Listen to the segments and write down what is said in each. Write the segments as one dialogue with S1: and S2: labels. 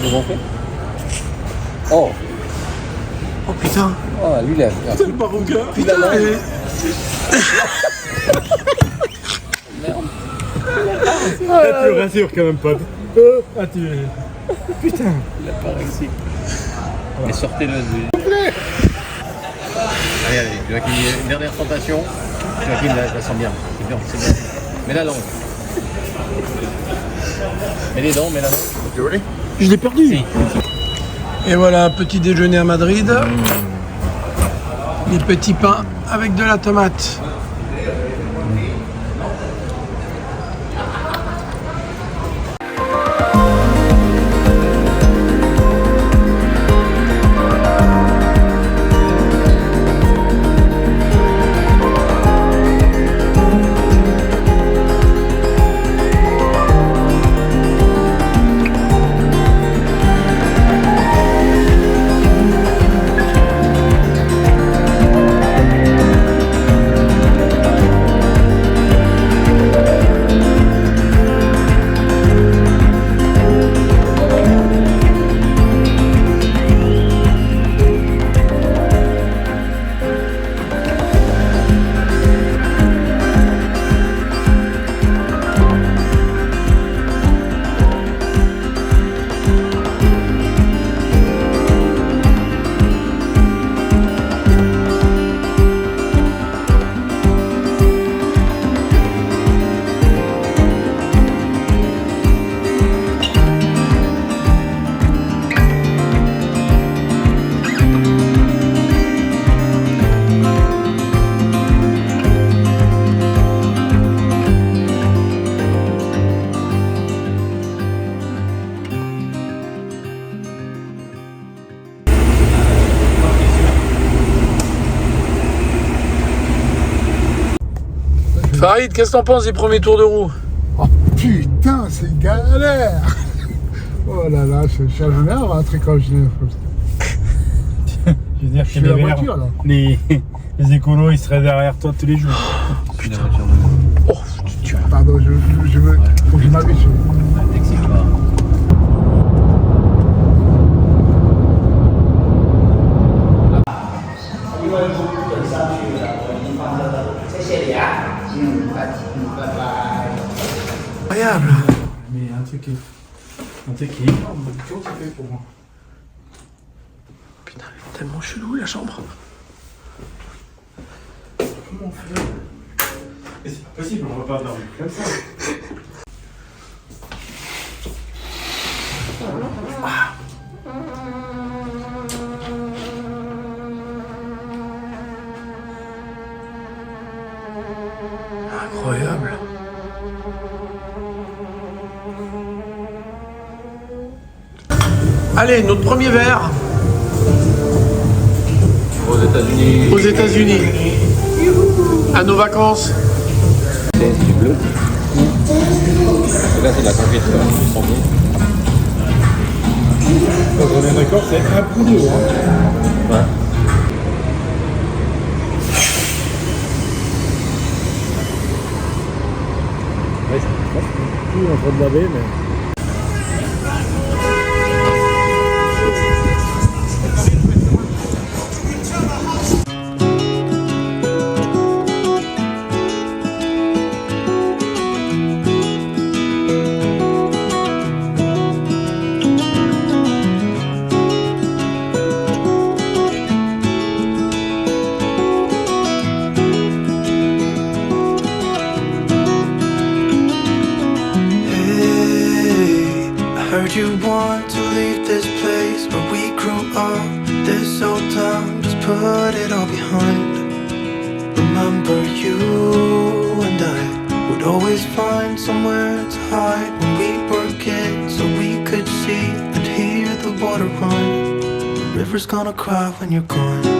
S1: Comment on fait? Oh!
S2: Oh putain!
S1: Oh, lui, il a
S2: C'est le marocain!
S1: Putain! Merde!
S2: Ah, tu le rassures quand même, pote! Ah, tu... Putain!
S1: Il a pas réussi. Mais sortez-le du... Allez, Joachim, une dernière tentation. Joachim, la sent bien. C'est bien, c'est bien. Mets la langue. Mets les dents, mets la langue.
S2: Je l'ai perdu! Si. Et voilà, un petit déjeuner à Madrid. Des petits pains avec de la tomate. Farid, qu'est-ce que t'en penses des premiers tours de roue?
S3: Oh putain, c'est galère. Oh là là, je suis jamais avoir un truc quand je viens comme ça.
S2: Je veux dire
S3: Je suis la voiture là.
S2: Les écolos, ils seraient derrière toi tous les jours.
S1: Oh, putain.
S2: Oh, tu vois.
S3: Pardon, je veux... Faut que je m'habitue.
S2: Incroyable. Mais un truc qui est énorme, toujours ça fait pour moi. Putain, elle est tellement chelou la chambre. Comment on fait? Mais c'est pas possible, on va pas dormir comme ça. Ah. Incroyable. Allez, notre premier verre.
S1: Aux États-Unis.
S2: Aux États-Unis. À nos vacances.
S1: C'est du bleu. Et là, c'est de la conquête. Du sanglier.
S2: On est d'accord, c'est un coup d'eau. Hein.
S1: Ouais.
S2: Ouais, c'est tout en train de laver, mais...
S4: You want to leave this place where we grew up, this old town, just put it all behind. Remember you and I would always find somewhere to hide when we were kids, so we could see and hear the water run. The river's gonna cry when you're gone.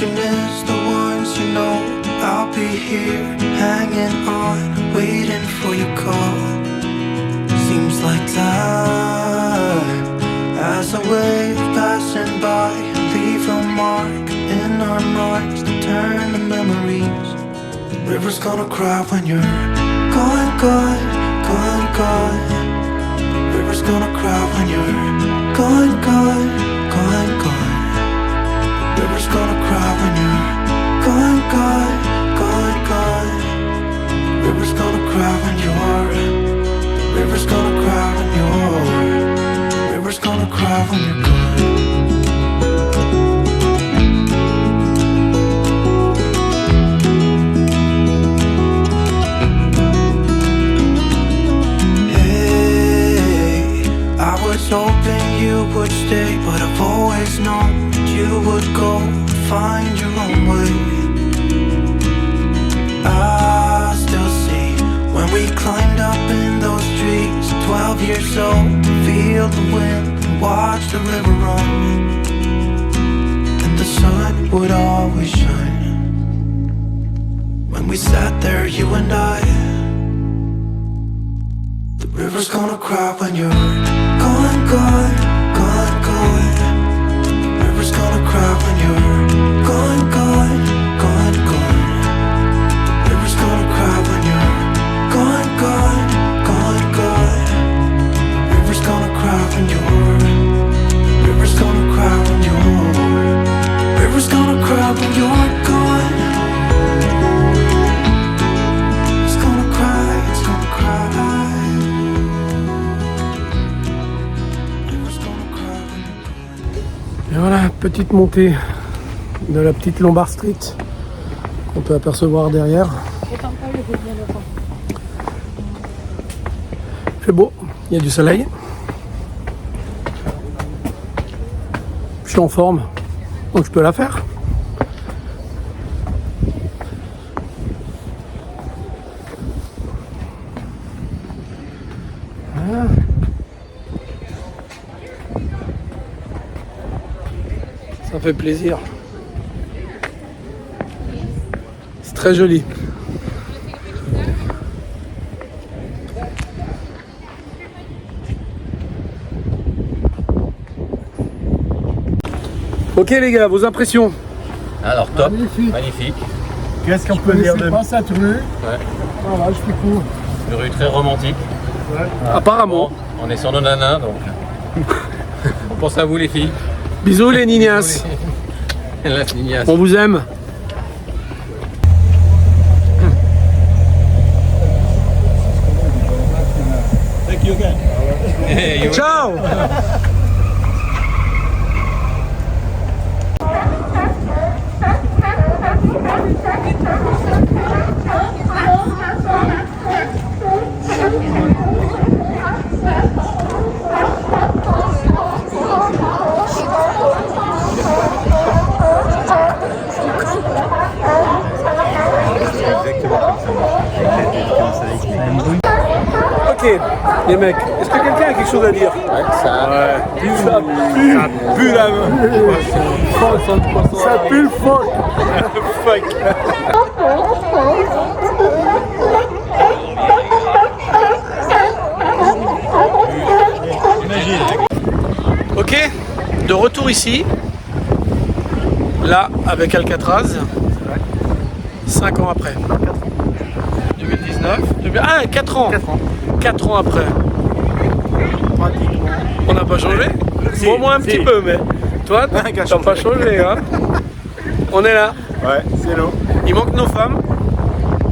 S4: You miss the ones you know. I'll be here, hanging on, waiting for your call. Seems like time as a wave passing by, leave river's gonna cry when you're gone, gone, gone, gone. River's gonna cry when you're gone, gone, gone, gone. River's gonna cry when you're gone, gone, gone, gone. River's gonna cry when you're. River's gonna cry when you're. River's gonna cry when you're gone. Hoping you would stay, but I've always known that you would go and find your own way. I still see when we climbed up in those trees, 12 years old, to feel the wind and watch the river run. And the sun would always shine when we sat there, you and I. The river's gonna cry when you're gone, gone, gone, gone. River's gonna cry when you're gone, gone, gone, gone. River's gonna cry when you're gone, gone, gone, gone. River's gonna cry when you're. River's gonna cry when you're. River's gonna cry when you're gone. It's gonna cry, it's gonna cry.
S5: Et voilà, petite montée de la petite Lombard Street qu'on peut apercevoir derrière. Il fait beau, il y a du soleil. Je suis en forme, donc je peux la faire. Voilà. Ça fait plaisir. C'est très joli. Ok les gars, vos impressions?
S1: Alors top,
S3: Magnifique.
S1: magnifique.
S2: Qu'est-ce qu'on
S3: Je
S2: peut dire
S3: connaissais
S2: de
S3: pas cette rue.
S1: Ouais.
S3: Voilà, je fais court.
S1: Une rue très romantique.
S5: Apparemment.
S1: On est sur nos nanas donc. On pense à vous les filles.
S5: Bisous les nignas.
S1: La fignasse.
S5: On vous aime.
S2: Thank you again.
S1: Hey, you-
S5: Ciao. Ok, les mecs, est-ce que quelqu'un a quelque chose à dire?
S1: Ouais, ça.
S5: Ça pue la main. Ça pue le fuck. Fuck. Ok, de retour ici, là avec Alcatraz, 5 ans après. 2019, 4 ans. 4 ans après.
S2: Pratiquement.
S5: On n'a pas changé?
S2: Si,
S5: Moi un
S2: si.
S5: petit peu, mais toi, t'as pas changé, hein? On est là.
S2: Ouais, c'est l'eau.
S5: Il manque nos femmes,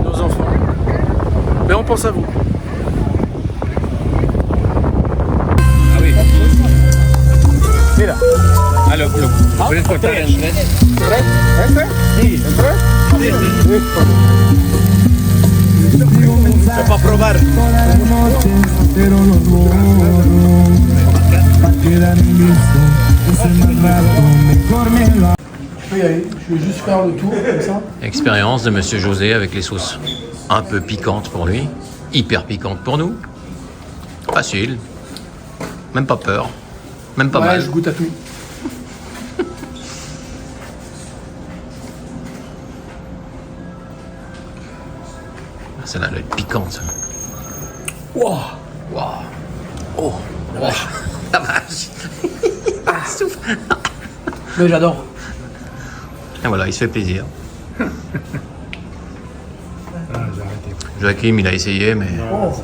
S5: nos enfants. Mais on pense à vous.
S1: Ah oui.
S2: Mira.
S1: Ah, lo puedes cortar en tres.
S2: C'est pas probar.
S5: Je peux y aller, je vais juste faire le tour comme ça.
S1: Expérience de Monsieur José avec les sauces un peu piquantes pour lui, hyper piquantes pour nous. Facile. Même pas peur. Même pas
S5: Ouais,
S1: mal.
S5: je goûte à tout.
S1: Ah, celle-là, elle est piquante. Ça.
S5: Wow.
S1: Waouh. Oh. La vache. La vache. Souffle.
S5: Mais j'adore.
S1: Et voilà, il se fait plaisir.
S2: j'ai arrêté.
S1: Joachim, il a essayé, mais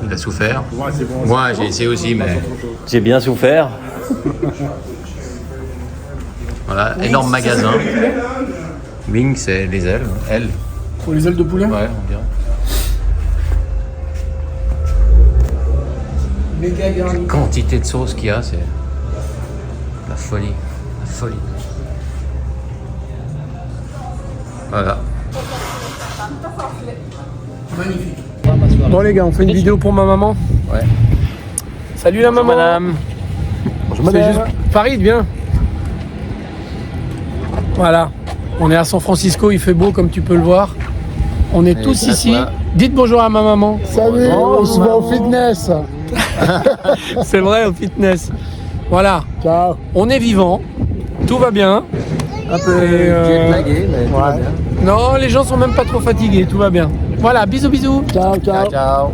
S1: il a souffert.
S2: Ouais, c'est bon.
S1: Moi, j'ai essayé aussi, mais
S6: J'ai bien souffert.
S1: voilà, énorme magasin. Wing, c'est les ailes. Ailes.
S5: Pour les ailes de poulet.
S1: Ouais, on dirait.
S5: Méga garni.
S1: La quantité de sauce qu'il y a, c'est la folie. La folie. Voilà.
S5: Magnifique. Bon les gars, on fait une vidéo pour ma maman.
S1: Ouais.
S5: Salut la maman.
S6: Madame.
S5: Bonjour madame. Farid, viens. Voilà. On est à San Francisco, il fait beau comme tu peux le voir. On est tous ici. Dites bonjour à ma maman.
S3: Salut, on se voit au fitness.
S5: C'est vrai, au fitness. Voilà.
S3: Ciao.
S5: On est vivant. Tout va bien.
S6: Un peu jetlagué, mais tout va bien.
S5: Non, les gens sont même pas trop fatigués. Tout va bien. Voilà, bisous, bisous.
S3: Ciao, ciao.
S6: Ciao.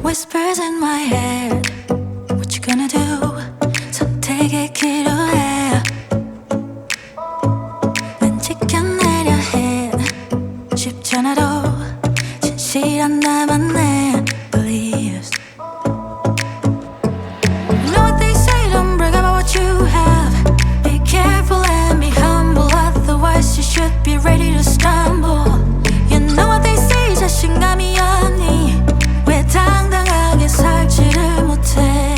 S7: Whispers in my head, what you gonna do? 선택의 기로에 난 지켜내려 해 쉽지 않아도 진실한 나만의 beliefs. You know what they say, don't brag about what you have. Be careful and be humble, otherwise you should be ready to stumble. You know what they say, 자신감이 없니? 왜 당당하게 살지를 못해?